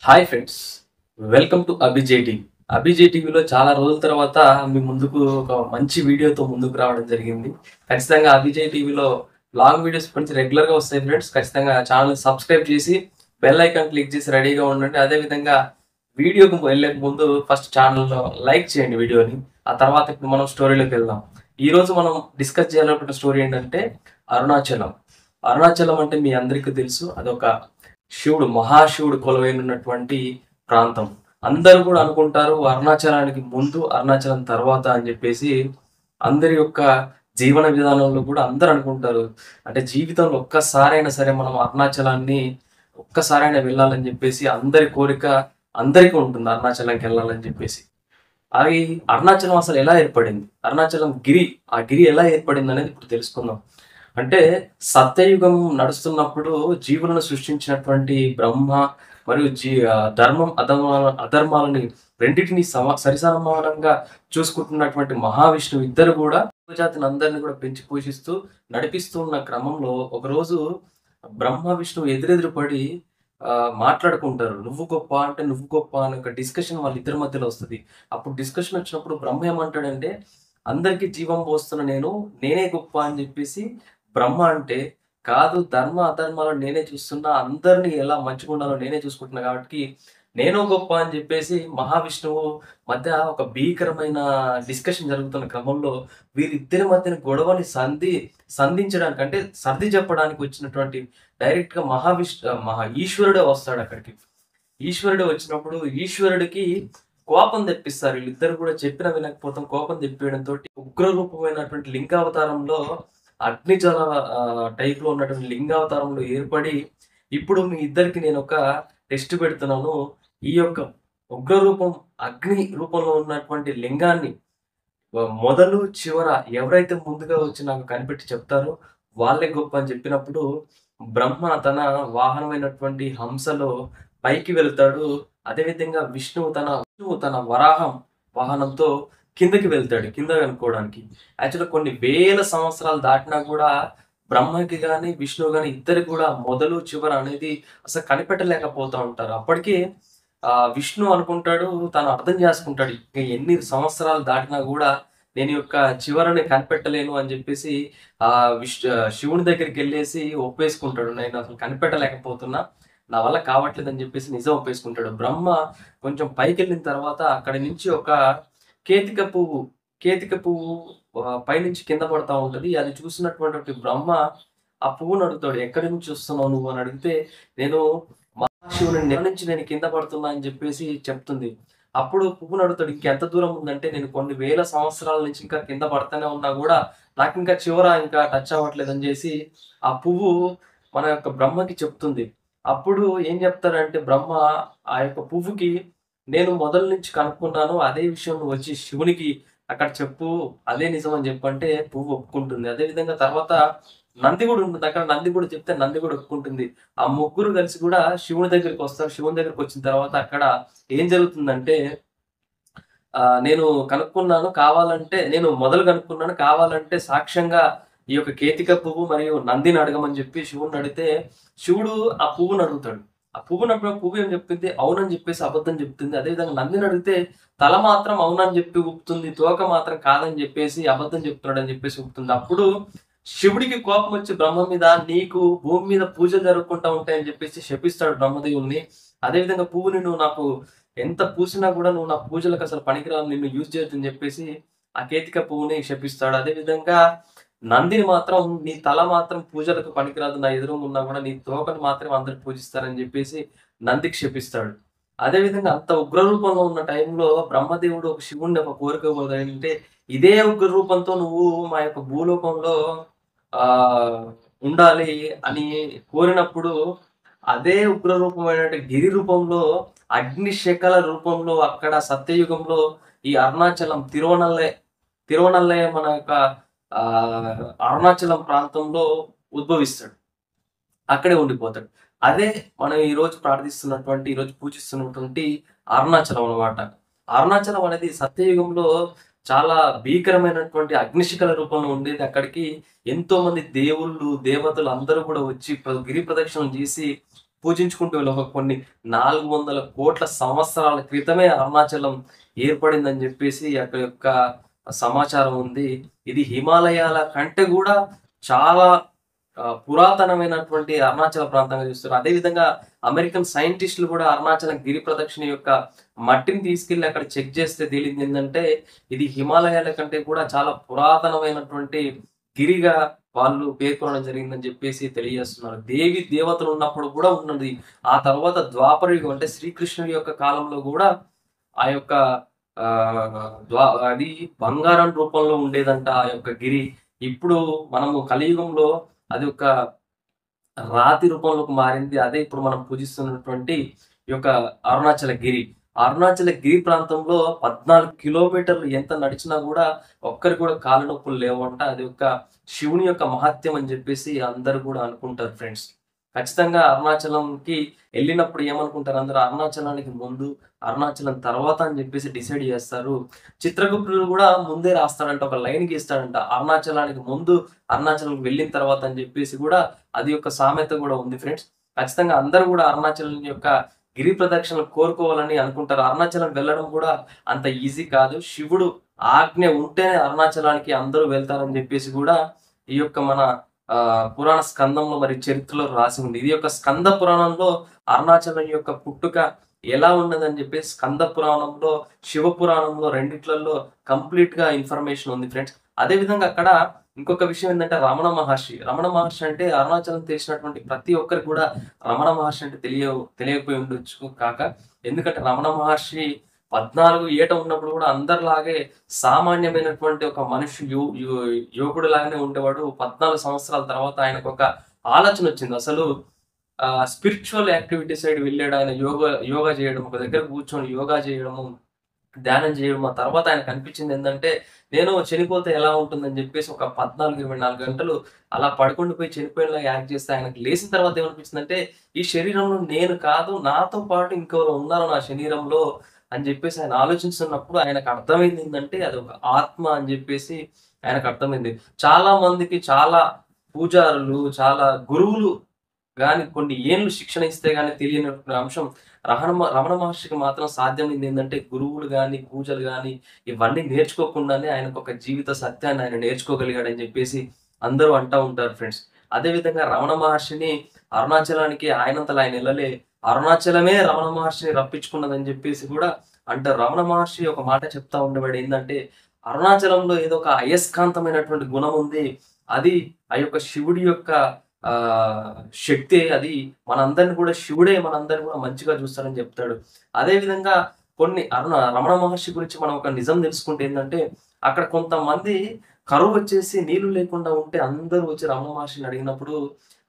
Hi friends, welcome to Abhijay TV. అభిజే టీవీలో చాలా రోజుల తర్వాత మీ ముందుకు ఒక మంచి వీడియోతో ముందుకు రావడం జరిగింది. ఖచ్చితంగా అభిజే టీవీలో లాంగ్ వీడియోస్ కొంచెం రెగ్యులర్గా వస్తాయి ఫ్రెండ్స్. ఖచ్చితంగా ఛానల్ సబ్స్క్రైబ్ చేసి బెల్ ఐకాన్ క్లిక్ చేసి రెడీగా ఉండండి. అదేవిధంగా వీడియోకి వెళ్ళే ముందు ఫస్ట్ ఛానల్లో లైక్ చేయండి వీడియోని. ఆ తర్వాత ఇప్పుడు మనం స్టోరీలోకి వెళ్దాం. ఈరోజు మనం డిస్కస్ చేయాలనుకున్న స్టోరీ ఏంటంటే అరుణాచలం. అరుణాచలం అంటే మీ అందరికీ తెలుసు, అదొక శివుడు, మహాశివుడు కొలువైనటువంటి ప్రాంతం. అందరూ కూడా అనుకుంటారు అరుణాచలానికి ముందు, అరుణాచలం తర్వాత అని చెప్పేసి. అందరి యొక్క జీవన విధానంలో కూడా అందరూ అనుకుంటారు, అంటే జీవితంలో ఒక్కసారైనా సరే మనం అరుణాచలాన్ని ఒక్కసారైనా వెళ్ళాలని చెప్పేసి అందరి కోరిక అందరికీ ఉంటుంది, అరుణాచలంకి వెళ్ళాలని చెప్పేసి. అది అరుణాచలం అసలు ఎలా ఏర్పడింది, అరుణాచలం గిరి, ఆ గిరి ఎలా ఏర్పడింది అనేది ఇప్పుడు తెలుసుకుందాం. అంటే సత్యయుగం నడుస్తున్నప్పుడు జీవులను సృష్టించినటువంటి బ్రహ్మ మరియు ధర్మం అధర్మాలని రెండింటిని సరిసమానంగా చూసుకుంటున్నటువంటి మహావిష్ణువు ఇద్దరు కూడా జాతిని అందరిని కూడా పెంచి పోషిస్తూ నడిపిస్తూ ఉన్న క్రమంలో ఒకరోజు బ్రహ్మ విష్ణువు ఎదురెదురు పడి మాట్లాడుకుంటారు. నువ్వు గొప్ప అంటే నువ్వు గొప్ప అని ఒక డిస్కషన్ వాళ్ళ ఇద్దరి మధ్యలో వస్తుంది. అప్పుడు డిస్కషన్ వచ్చినప్పుడు బ్రహ్మ ఏమంటాడంటే, అందరికీ జీవం పోస్తున్న నేనే గొప్ప అని చెప్పేసి బ్రహ్మ అంటే, కాదు ధర్మ అధర్మాలను నేనే చూస్తున్నా, అందరినీ ఎలా మంచిగా ఉండాలో నేనే చూసుకుంటున్నా కాబట్టి నేను గొప్ప అని చెప్పేసి మహావిష్ణువు మధ్య ఒక భీకరమైన డిస్కషన్ జరుగుతున్న క్రమంలో వీరిద్దరి మధ్యన గొడవని సంధించడానికి, అంటే సర్ది చెప్పడానికి వచ్చినటువంటి డైరెక్ట్ గా ఈశ్వరుడే వస్తాడు అక్కడికి. ఈశ్వరుడు వచ్చినప్పుడు ఈశ్వరుడికి కోపం తెప్పిస్తారు. వీళ్ళిద్దరు కూడా చెప్పిన వినకపోతాం, కోపం తెప్పించడంతో ఉగ్రరూపమైనటువంటి లింగావతారంలో అగ్నిజల టైప్ లో ఉన్నటువంటి లింగావతారంలో ఏర్పడి, ఇప్పుడు మీ ఇద్దరికి నేను ఒక టెస్ట్ పెడుతున్నాను. ఈ యొక్క ఉగ్రరూపం అగ్ని రూపంలో ఉన్నటువంటి లింగాన్ని మొదలు చివర ఎవరైతే ముందుగా వచ్చి నాకు కనిపెట్టి చెప్తారో వాళ్ళే గొప్ప అని చెప్పినప్పుడు బ్రహ్మ తన వాహనమైనటువంటి హంసలో పైకి వెళ్తాడు. అదేవిధంగా విష్ణువు తన వరాహం వాహనంతో కిందకి వెళ్తాడు, కింద కనుక్కోవడానికి. యాక్చువల్గా కొన్ని వేల సంవత్సరాలు దాటినా కూడా బ్రహ్మకి కానీ విష్ణువు కానీ ఇద్దరికి కూడా మొదలు చివర అనేది అసలు కనిపెట్టలేకపోతూ ఉంటారు. అప్పటికి విష్ణు అనుకుంటాడు, తను అర్థం చేసుకుంటాడు, ఇంకా ఎన్ని సంవత్సరాలు దాటినా కూడా నేను యొక్క చివరని కనిపెట్టలేను అని చెప్పేసి శివుని దగ్గరికి వెళ్ళేసి ఒప్పేసుకుంటాడు. నేను అసలు కనిపెట్టలేకపోతున్నా, నా వల్ల కావట్లేదు అని చెప్పేసి నిజం ఒప్పేసుకుంటాడు. బ్రహ్మ కొంచెం పైకి వెళ్ళిన తర్వాత అక్కడి నుంచి ఒక కేతిక పువ్వు పైనుంచి కింద పడతా ఉంటది. అది చూసినటువంటి బ్రహ్మ ఆ పువ్వును అడుగుతాడు, ఎక్కడి నుంచి వస్తున్నావు నువ్వు అని అడిగితే, నేను మహాశివుని నుంచి నేను కింద పడుతున్నా అని చెప్పేసి చెప్తుంది. అప్పుడు పువ్వును అడుగుతాడు, ఇంకెంత దూరం ఉందంటే, నేను కొన్ని వేల సంవత్సరాల నుంచి ఇంకా కింద పడతానే ఉన్నా కూడా నాకు ఇంకా చివర ఇంకా టచ్ అవ్వట్లేదు అని చేసి ఆ పువ్వు మన యొక్క బ్రహ్మకి చెప్తుంది. అప్పుడు ఏం చెప్తారంటే బ్రహ్మ ఆ యొక్క పువ్వుకి, నేను మొదల నుంచి కనుక్కున్నాను, అదే విషయం నువ్వు వచ్చి శివునికి అక్కడ చెప్పు, అదే నిజం అని చెప్పంటే పువ్వు ఒప్పుకుంటుంది. అదేవిధంగా తర్వాత నంది కూడా ఉంటుంది అక్కడ, నంది కూడా చెప్తే నంది కూడా ఒప్పుకుంటుంది. ఆ ముగ్గురు కలిసి కూడా శివుని దగ్గరికి వస్తారు. శివుని దగ్గరికి వచ్చిన తర్వాత అక్కడ ఏం జరుగుతుందంటే, నేను కనుక్కున్నాను, కావాలంటే సాక్ష్యంగా ఈ యొక్క కేతిక పువ్వు మరియు నందిని అడగమని చెప్పి శివుని అడిగితే, శివుడు ఆ పువ్వుని అడుగుతాడు. ఆ పువ్వు ఏం చెప్తుంది, అవునని చెప్పేసి అబద్ధం చెప్తుంది. అదేవిధంగా నందిని అడిగితే తల మాత్రం అవునని చెప్పి ఊపుతుంది, తోక మాత్రం కాదని చెప్పేసి అబద్ధం చెప్తున్నాడు అని చెప్పేసి ఊపుతుంది. అప్పుడు శివుడికి కోపం వచ్చి బ్రహ్మ మీద, నీకు భూమి మీద పూజలు జరుగుకుంటా ఉంటాయని చెప్పేసి శపిస్తాడు బ్రహ్మదేవుణ్ణి. అదేవిధంగా పువ్వుని నువ్వు నాకు ఎంత పూసినా కూడా నువ్వు నా పూజలకు అసలు పనికిరావు, నిన్ను యూజ్ చేయొద్దని చెప్పేసి ఆ కేతిక పువ్వుని శపిస్తాడు. అదేవిధంగా నందిని మాత్రం, నీ తల మాత్రం పూజలకు పనికిరాదు, నా ఎదురుగా ఉన్నా కూడా నీ తోకను మాత్రం అందరు పూజిస్తారని చెప్పేసి నందికి శపిస్తాడు. అదేవిధంగా అంత ఉగ్ర రూపంలో ఉన్న టైంలో బ్రహ్మదేవుడు ఒక శివుణ్ణి ఒక కోరిక ఏంటంటే, ఇదే ఉగ్ర రూపంతో నువ్వు మా యొక్క భూలోకంలో ఉండాలి అని కోరినప్పుడు, అదే ఉగ్ర రూపమైన గిరి రూపంలో, అగ్నిశకల రూపంలో అక్కడ సత్యయుగంలో ఈ అరుణాచలం తిరువనల్లయ మన యొక్క అరుణాచలం ప్రాంతంలో ఉద్భవిస్తాడు, అక్కడే ఉండిపోతాడు. అదే మనం ఈరోజు ఈరోజు పూజిస్తున్నటువంటి అరుణాచలం అనమాట. అరుణాచలం అనేది సత్యయుగంలో చాలా భీకరమైనటువంటి అగ్నిశిఖల రూపంలో ఉండేది. అక్కడికి ఎంతో మంది దేవుళ్ళు, దేవతలు అందరూ కూడా వచ్చి గిరి ప్రదక్షిణం చేసి పూజించుకుంటూ వీళ్ళు ఒక కొన్ని 400 కోట్ల సంవత్సరాల క్రితమే అరుణాచలం ఏర్పడిందని చెప్పేసి అక్కడ యొక్క సమాచారం ఉంది. ఇది హిమాలయాల కంటే కూడా చాలా పురాతనమైనటువంటి అరుణాచల ప్రాంతంగా చూస్తారు. అదేవిధంగా అమెరికన్ సైంటిస్టులు కూడా అరుణాచలం గిరి ప్రదక్షిణ యొక్క మట్టిని తీసుకెళ్లి అక్కడ చెక్ చేస్తే తేలింది ఏంటంటే ఇది హిమాలయాల కంటే కూడా చాలా పురాతనమైనటువంటి గిరిగా వాళ్ళు పేర్కొనడం జరిగిందని చెప్పేసి తెలియజేస్తున్నారు. దేవి దేవతలు ఉన్నప్పుడు కూడా ఉన్నది. ఆ తర్వాత ద్వాపర యుగం అంటే శ్రీకృష్ణుడి యొక్క కాలంలో కూడా ఆ యొక్క అది బంగారం రూపంలో ఉండేదంట ఆ యొక్క గిరి. ఇప్పుడు మనము కలియుగంలో అది ఒక రాతి రూపంలోకి మారింది. అదే ఇప్పుడు మనం పూజిస్తున్నటువంటి ఈ యొక్క అరుణాచల గిరి. అరుణాచల గిరి ప్రాంతంలో 14 కిలోమీటర్లు ఎంత నడిచినా కూడా ఒక్కరికి కూడా కాళ్ళ నొప్పులు లేవంట. అది ఒక శివుని యొక్క మహత్యం అని చెప్పేసి అందరూ కూడా అనుకుంటారు ఫ్రెండ్స్. ఖచ్చితంగా అరుణాచలంకి వెళ్ళినప్పుడు ఏమనుకుంటారు అందరూ, అరుణాచలానికి ముందు అరుణాచలం తర్వాత అని చెప్పేసి డిసైడ్ చేస్తారు. చిత్రగుప్తుడు కూడా ముందే రాస్తాడంట, ఒక లైన్ గీస్తాడంట, అరుణాచలానికి ముందు అరుణాచలంకి వెళ్ళిన తర్వాత అని చెప్పేసి కూడా అది ఒక సామెత కూడా ఉంది ఫ్రెండ్స్. ఖచ్చితంగా అందరూ కూడా అరుణాచలం యొక్క గిరి ప్రదక్షిణలు కోరుకోవాలని అనుకుంటారు. అరుణాచలం వెళ్ళడం కూడా అంత ఈజీ కాదు. శివుడు ఆజ్ఞ ఉంటేనే అరుణాచలానికి అందరూ వెళ్తారని చెప్పేసి కూడా ఈ యొక్క మన పురాణ స్కందంలో మరి చరిత్రలో రాసి ఉంది. ఇది యొక్క స్కంద పురాణంలో అరుణాచలం యొక్క పుట్టుక ఎలా ఉన్నదని చెప్పేసి స్కంద పురాణంలో, శివ పురాణంలో రెండిట్లలో కంప్లీట్ గా ఇన్ఫర్మేషన్ ఉంది ఫ్రెండ్స్. అదే విధంగా అక్కడ ఇంకొక విషయం ఏంటంటే రమణ మహర్షి అంటే అరుణాచలం తెలిసినటువంటి ప్రతి ఒక్కరికి కూడా రమణ మహర్షి అంటే తెలియకపోయి ఉండొచ్చు కాక, ఎందుకంటే రమణ మహర్షి 14 ఏట ఉన్నప్పుడు కూడా అందరిలాగే సామాన్యమైనటువంటి ఒక మనిషి యువకుడు లాగానే ఉండేవాడు. 14 సంవత్సరాల తర్వాత ఆయనకు ఒక ఆలోచన వచ్చింది. అసలు స్పిరిచువల్ యాక్టివిటీ సైడ్ వెళ్ళాడు. ఆయన యోగా చేయడం, ఒక దగ్గర కూర్చొని యోగా చేయడము, ధ్యానం చేయడం. ఆ తర్వాత ఆయనకు అనిపించింది ఏంటంటే నేను చనిపోతే ఎలా ఉంటుందని చెప్పేసి ఒక 14-24 గంటలు అలా పడుకుండిపోయి చనిపోయేలా యాక్ట్ చేస్తే ఆయనకు లేచిన తర్వాత ఏమనిపించిందంటే ఈ శరీరంలో నేను కాదు, నాతో పాటు ఇంకెవరు ఉన్నారు నా శరీరంలో అని చెప్పేసి ఆయన ఆలోచిస్తున్నప్పుడు ఆయనకు అర్థమైంది ఏంటంటే అది ఒక ఆత్మ అని చెప్పేసి ఆయనకు అర్థమైంది. చాలా మందికి చాలా పూజారులు, చాలా గురువులు కానీ కొన్ని ఏళ్ళు శిక్షణ ఇస్తే గానీ తెలియని అంశం రమణ మహర్షికి మాత్రం సాధ్యమైంది ఏంటంటే గురువులు కానీ పూజలు కానీ ఇవన్నీ నేర్చుకోకుండానే ఆయనకు ఒక జీవిత సత్యాన్ని ఆయన నేర్చుకోగలిగాడని చెప్పేసి అందరూ అంటూ ఉంటారు ఫ్రెండ్స్. అదేవిధంగా రమణ మహర్షిని అరుణాచలానికి ఆయనంతలో ఆయన వెళ్ళలే, అరుణాచలమే రమణ మహర్షిని రప్పించుకున్నదని చెప్పేసి కూడా అంటారు. రమణ మహర్షి ఒక మాట చెప్తా ఉండేవాడు ఏంటంటే అరుణాచలంలో ఏదో ఒక అయస్కాంతమైనటువంటి గుణం ఉంది, అది ఆ యొక్క శివుడి యొక్క శక్తి, అది మనందరిని కూడా శివుడే మనందరిని కూడా మంచిగా చూస్తాడని చెప్తాడు. అదే విధంగా కొన్ని రమణ మహర్షి గురించి మనం ఒక నిజం తెలుసుకుంటే ఏంటంటే అక్కడ కొంతమంది కరువు వచ్చేసి నీళ్లు లేకుండా ఉంటే అందరూ వచ్చి రమణ మహర్షిని అడిగినప్పుడు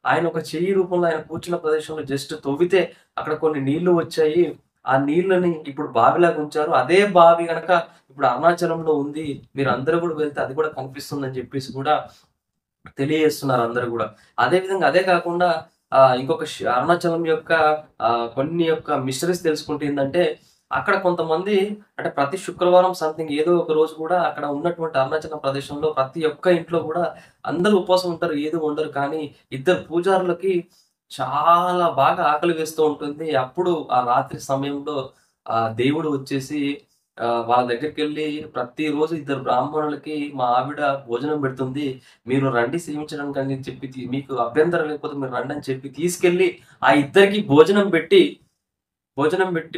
ఆయన ఒక చెయ్యి రూపంలో ఆయన కూర్చున్న ప్రదేశంలో జస్ట్ తవ్వితే అక్కడ కొన్ని నీళ్లు వచ్చాయి. ఆ నీళ్ళని ఇప్పుడు బావిలాగా ఉంచారు. అదే బావి గనక ఇప్పుడు అరుణాచలంలో ఉంది, మీరు అందరూ కూడా వెళ్తే అది కూడా కనిపిస్తుందని చెప్పేసి కూడా తెలియజేస్తున్నారు అందరూ కూడా. అదే విధంగా అదే కాకుండా ఇంకొక అరుణాచలం యొక్క కొన్ని యొక్క మిస్టరీస్ తెలుసుకుంటే ఏంటంటే అక్కడ కొంతమంది అంటే ప్రతి శుక్రవారం సంథింగ్ ఏదో ఒక రోజు కూడా అక్కడ ఉన్నటువంటి అరుణాచలం ప్రదేశంలో ప్రతి ఒక్క ఇంట్లో కూడా అందరూ ఉపవాసం ఉంటారు, ఏదో ఉండరు. కానీ ఇద్దరు పూజారులకి చాలా బాగా ఆకలి వేస్తూ ఉంటుంది. అప్పుడు ఆ రాత్రి సమయంలో దేవుడు వచ్చేసి వాళ్ళ దగ్గరికి వెళ్ళి ప్రతిరోజు ఇద్దరు బ్రాహ్మణులకి మా ఆవిడ భోజనం పెడుతుంది, మీరు రండి సేవించడానికి అని చెప్పి, మీకు అభ్యంతరం లేకపోతే మీరు రండి అని చెప్పి తీసుకెళ్ళి ఆ ఇద్దరికి భోజనం పెట్టి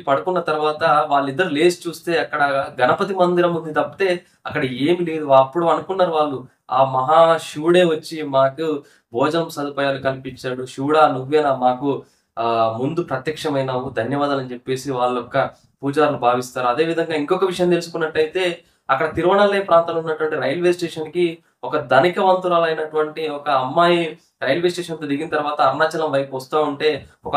పడుకున్న తర్వాత వాళ్ళిద్దరు లేచి చూస్తే అక్కడ గణపతి మందిరం ఉంది తప్పితే అక్కడ ఏమి లేదు. అప్పుడు అనుకున్నారు వాళ్ళు, ఆ మహాశివుడే వచ్చి మాకు భోజనం సదుపాయాలు కల్పించాడు, శివుడా నువ్వేనా మాకు ముందు ప్రత్యక్షమైనావు, ధన్యవాదాలు అని చెప్పేసి వాళ్ళ యొక్క పూజారులు భావిస్తారు. అదే విధంగా ఇంకొక విషయం తెలుసుకున్నట్టయితే అక్కడ తిరువణాలయ ప్రాంతంలో ఉన్నటువంటి రైల్వే స్టేషన్ కి ఒక ధనికవంతురాలైనటువంటి ఒక అమ్మాయి రైల్వే స్టేషన్ తో దిగిన తర్వాత అరుణాచలం వైపు వస్తూ ఉంటే ఒక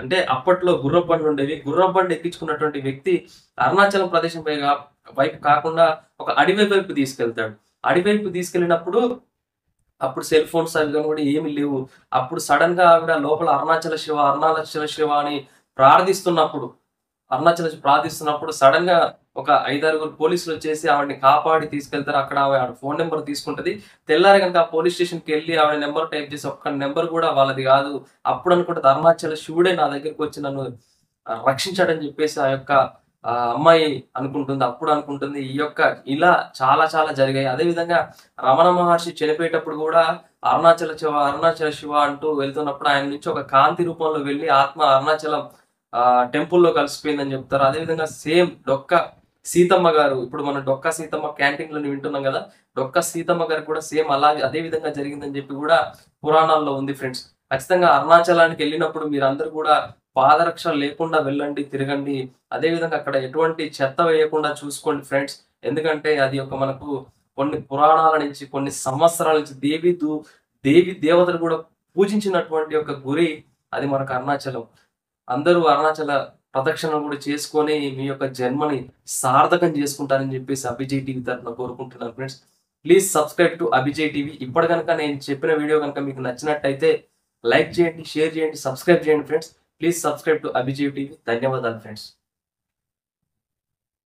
అంటే అప్పట్లో గుర్రబండి ఉండేవి, గుర్రబండి ఎక్కించుకున్నటువంటి వ్యక్తి అరుణాచలం ప్రదేశం వైపు కాకుండా ఒక అడవి వైపు తీసుకెళ్తాడు. అడివైపు తీసుకెళ్ళినప్పుడు అప్పుడు సెల్ ఫోన్స్ అవి కూడా ఏమి లేవు. అప్పుడు సడన్ గా ఆవిడ లోపల అరుణాచల శివ అని ప్రార్థిస్తున్నప్పుడు సడన్ గా ఒక 5-6 పోలీసులు వచ్చేసి ఆవిడని కాపాడి తీసుకెళ్తారు. అక్కడ ఆవిడ ఫోన్ నెంబర్ తీసుకుంటది. తెల్లారి గనుక ఆ పోలీస్ స్టేషన్‌కి వెళ్లి ఆవిడ నెంబర్ టైప్ చేసి ఒక్క నెంబర్ కూడా వాళ్ళది కాదు. అప్పుడు అనుకుంటది అరుణాచల శివుడే నా దగ్గరికి వచ్చి నన్ను రక్షించాడని చెప్పేసి ఆ యొక్క అమ్మాయి అనుకుంటుంది. అప్పుడు అనుకుంటుంది. ఈ యొక్క ఇలా చాలా చాలా జరిగాయి. అదే విధంగా రమణ మహర్షి చనిపోయేటప్పుడు కూడా అరుణాచల శివ అంటూ వెళ్తున్నప్పుడు ఆయన నుంచి ఒక కాంతి రూపంలో వెళ్లి ఆత్మ అరుణాచలం టెంపుల్‌లో కలిసిపోయిందని చెప్తారు. అదే విధంగా సేమ్ డొక్క సీతమ్మ గారు, ఇప్పుడు మనం డొక్క సీతమ్మ క్యాంటీన్‌లోని వింటున్నాం కదా! డొక్క సీతమ్మ గారికి కూడా సేమ్ అలాగే అదే విధంగా జరిగిందని చెప్పి కూడా పురాణాల్లో ఉంది ఫ్రెండ్స్. ఖచ్చితంగా అరుణాచలానికి వెళ్ళినప్పుడు మీరందరూ కూడా పాదరక్షలు లేకుండా వెళ్ళండి, తిరగండి. అదే విధంగా అక్కడ ఎటువంటి చెత్త వేయకుండా చూసుకోండి ఫ్రెండ్స్. ఎందుకంటే అది ఒక మనకు కొన్ని పురాణాల నుంచి, కొన్ని సంవత్సరాల నుంచి దేవి దేవతలు కూడా పూజించినటువంటి ఒక గురి అది మనకు అరుణాచలం. అందరూ అరుణాచల ప్రదక్షిణలు కూడా చేసుకొని మీ యొక్క జన్మని సార్థకం చేసుకుంటారని చెప్పేసి అభిజయ్ టీవీ తరఫున కోరుకుంటున్నాను friends. Please subscribe to Abhijay TV. ఇప్పుడు కనుక నేను చెప్పిన వీడియో కనుక మీకు నచ్చినట్టయితే లైక్ చేయండి, షేర్ చేయండి, సబ్స్క్రైబ్ చేయండి friends. Please subscribe to Abhijay TV. ధన్యవాదాలు ఫ్రెండ్స్.